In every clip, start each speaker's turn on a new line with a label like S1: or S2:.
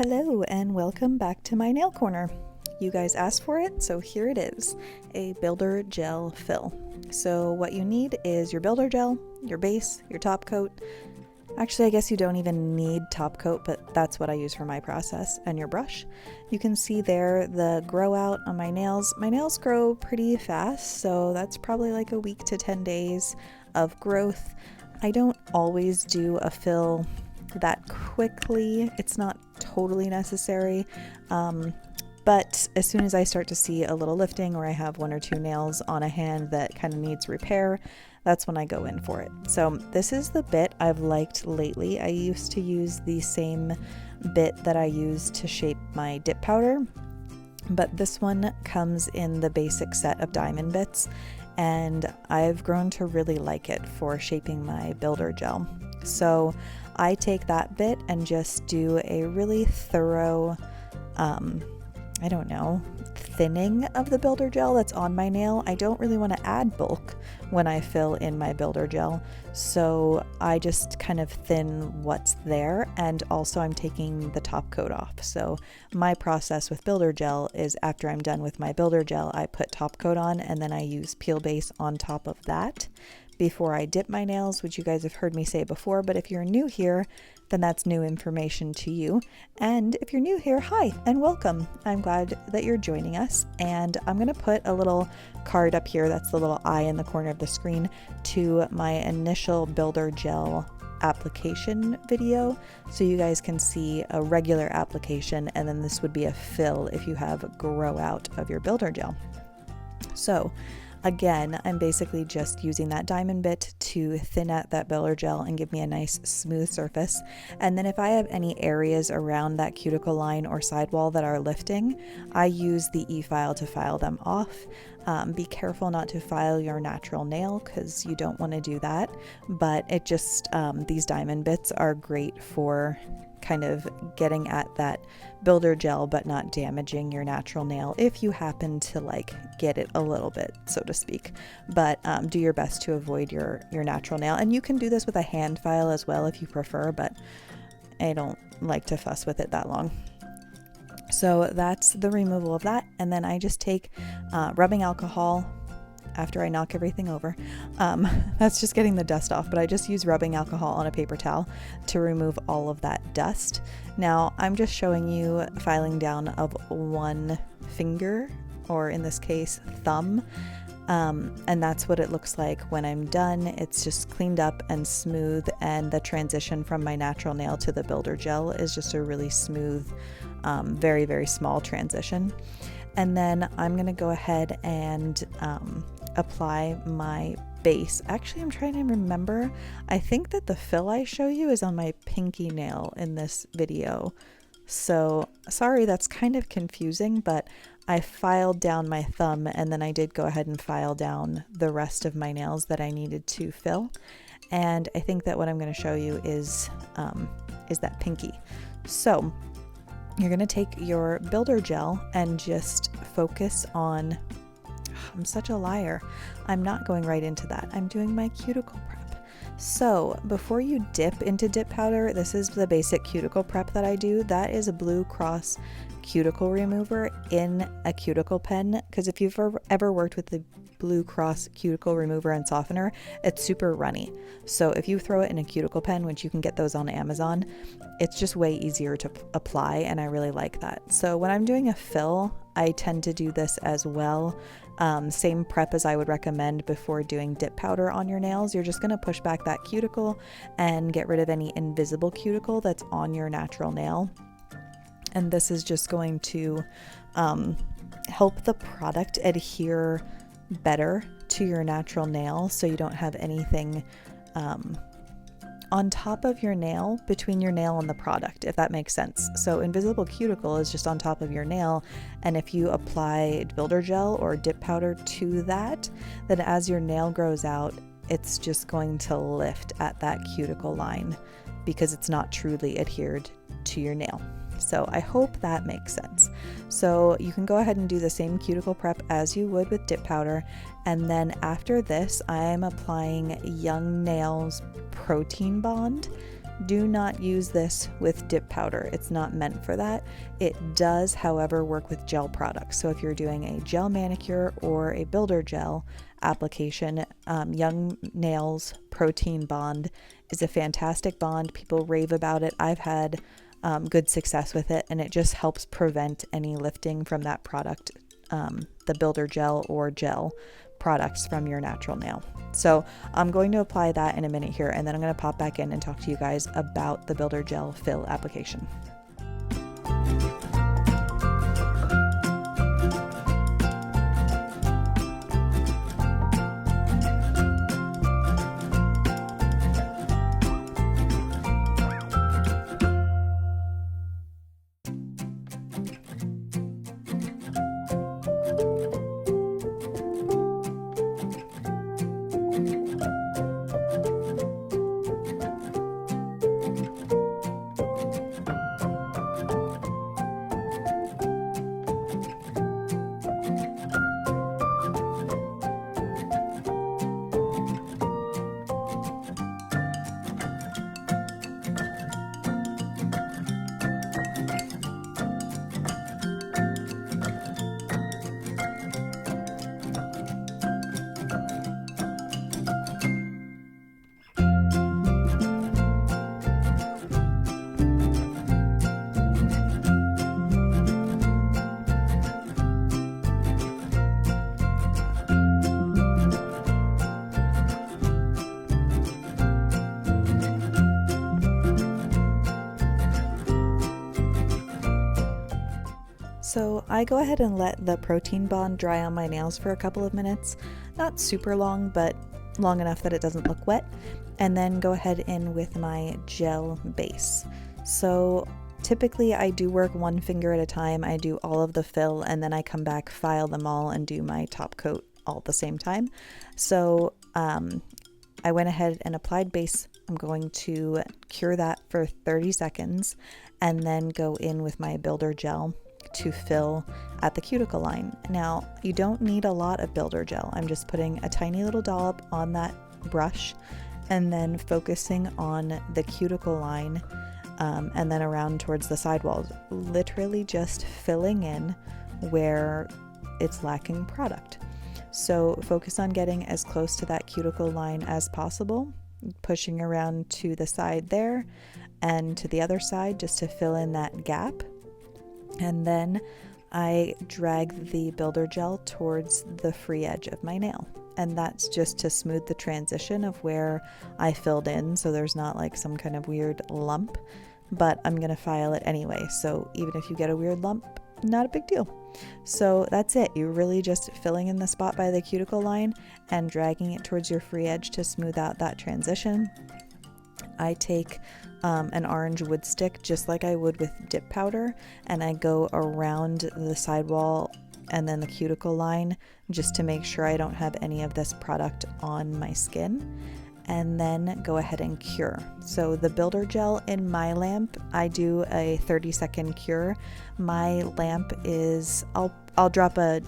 S1: Hello and welcome back to my nail corner. You guys asked for it, so here it is, a builder gel fill. So what you need is your builder gel, your base, your top coat. Actually, I guess you don't even need top coat, but that's what I use for my process, and your brush. You can see there the grow out on my nails. My nails grow pretty fast, so that's probably like a week to 10 days of growth. I don't always do a fill that quickly. It's not totally necessary, but as soon as I start to see a little lifting or I have one or two nails on a hand that kind of needs repair, that's when I go in for it. So this is the bit I've liked lately. I used to use the same bit that I use to shape my dip powder, but this one comes in the basic set of diamond bits, and I've grown to really like it for shaping my builder gel. So I take that bit and just do a really thorough, thinning of the builder gel that's on my nail. I don't really want to add bulk when I fill in my builder gel, so I just kind of thin what's there, and also I'm taking the top coat off. So my process with builder gel is after I'm done with my builder gel, I put top coat on and then I use peel base on top of that before I dip my nails, which you guys have heard me say before, but if you're new here, then that's new information to you. And if you're new here, hi and welcome. I'm glad that you're joining us, and I'm gonna put a little card up here, that's the little eye in the corner of the screen, to my initial builder gel application video, so you guys can see a regular application, and then this would be a fill if you have a grow out of your builder gel. So again, I'm basically just using that diamond bit to thin out that builder gel and give me a nice smooth surface. And then if I have any areas around that cuticle line or sidewall that are lifting, I use the e-file to file them off. Be careful not to file your natural nail because you don't want to do that, but it just, these diamond bits are great for kind of getting at that builder gel but not damaging your natural nail if you happen to like get it a little bit, so to speak. But do your best to avoid your natural nail, and you can do this with a hand file as well if you prefer, but I don't like to fuss with it that long. So that's the removal of that, and then I just take rubbing alcohol after I knock everything over. That's just getting the dust off, but I just use rubbing alcohol on a paper towel to remove all of that dust. Now I'm just showing you filing down of one finger, or in this case thumb, and that's what it looks like when I'm done. It's just cleaned up and smooth, and the transition from my natural nail to the builder gel is just a really smooth, very, very small transition. And then I'm gonna go ahead and apply my base. Actually, I'm trying to remember. I think that the fill I show you is on my pinky nail in this video. So sorry, that's kind of confusing, but I filed down my thumb and then I did go ahead and file down the rest of my nails that I needed to fill. And I think that what I'm going to show you is that pinky. So you're going to take your builder gel and just focus on, I'm such a liar. I'm not going right into that. I'm doing my cuticle prep. So before you dip into dip powder, this is the basic cuticle prep that I do. That is a Blue Cross cuticle remover in a cuticle pen, because if you've ever worked with the Blue Cross cuticle remover and softener, it's super runny. So if you throw it in a cuticle pen, which you can get those on Amazon, it's just way easier to apply, and I really like that. So when I'm doing a fill, I tend to do this as well. Same prep as I would recommend before doing dip powder on your nails. You're just going to push back that cuticle and get rid of any invisible cuticle that's on your natural nail. And this is just going to help the product adhere better to your natural nail, so you don't have anything on top of your nail, between your nail and the product, if that makes sense. So invisible cuticle is just on top of your nail, and if you apply builder gel or dip powder to that, then as your nail grows out, it's just going to lift at that cuticle line because it's not truly adhered to your nail. So I hope that makes sense. So you can go ahead and do the same cuticle prep as you would with dip powder. And then after this, I'm applying Young Nails Protein Bond. Do not use this with dip powder. It's not meant for that. It does, however, work with gel products. So if you're doing a gel manicure or a builder gel application, Young Nails Protein Bond is a fantastic bond. People rave about it. I've had good success with it, and it just helps prevent any lifting from that product, the builder gel or gel products from your natural nail. So I'm going to apply that in a minute here, and then I'm going to pop back in and talk to you guys about the builder gel fill application. So I go ahead and let the protein bond dry on my nails for a couple of minutes, not super long, but long enough that it doesn't look wet, and then go ahead in with my gel base. So typically I do work one finger at a time. I do all of the fill, and then I come back, file them all, and do my top coat all at the same time. So I went ahead and applied base. I'm going to cure that for 30 seconds and then go in with my builder gel to fill at the cuticle line. Now, you don't need a lot of builder gel. I'm just putting a tiny little dollop on that brush and then focusing on the cuticle line and then around towards the sidewalls, literally just filling in where it's lacking product. So focus on getting as close to that cuticle line as possible, pushing around to the side there and to the other side just to fill in that gap. And then I drag the builder gel towards the free edge of my nail. And that's just to smooth the transition of where I filled in, so there's not like some kind of weird lump, but I'm going to file it anyway. So even if you get a weird lump, not a big deal. So that's it. You're really just filling in the spot by the cuticle line and dragging it towards your free edge to smooth out that transition. I take an orange wood stick, just like I would with dip powder, and I go around the sidewall and then the cuticle line just to make sure I don't have any of this product on my skin, and then go ahead and cure. So the builder gel in my lamp, I do a 30-second cure. My lamp is, I'll drop a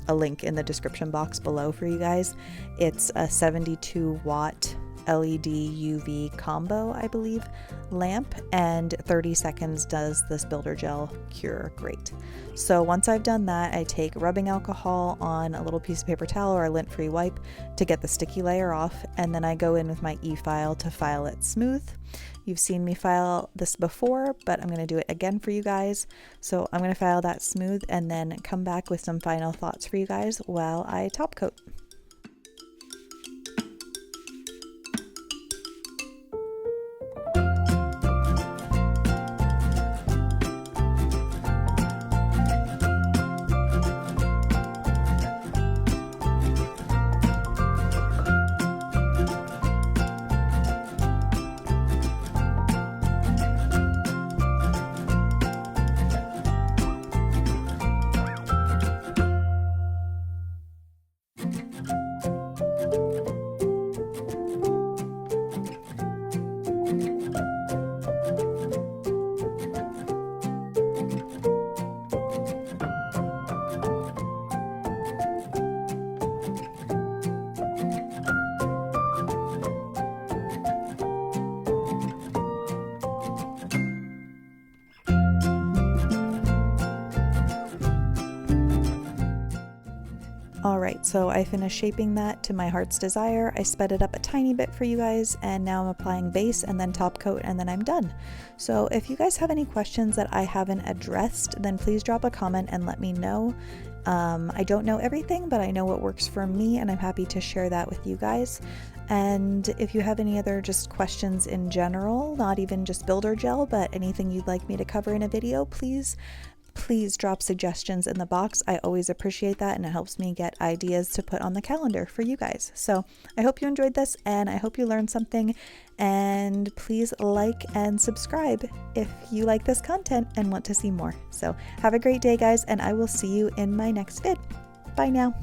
S1: link in the description box below for you guys. It's a 72 watt LED UV combo, I believe, lamp, and 30 seconds does this builder gel cure great. So once I've done that, I take rubbing alcohol on a little piece of paper towel or a lint-free wipe to get the sticky layer off, and then I go in with my e-file to file it smooth. You've seen me file this before, but I'm going to do it again for you guys. So I'm going to file that smooth and then come back with some final thoughts for you guys while I top coat. Alright, so I finished shaping that to my heart's desire. I sped it up a tiny bit for you guys, and now I'm applying base and then top coat, and then I'm done. So if you guys have any questions that I haven't addressed, then please drop a comment and let me know. I don't know everything, but I know what works for me, and I'm happy to share that with you guys. And if you have any other just questions in general, not even just builder gel, but anything you'd like me to cover in a video, please drop suggestions in the box. I always appreciate that, and it helps me get ideas to put on the calendar for you guys. So I hope you enjoyed this, and I hope you learned something, and please like and subscribe if you like this content and want to see more. So have a great day, guys, and I will see you in my next vid. Bye now.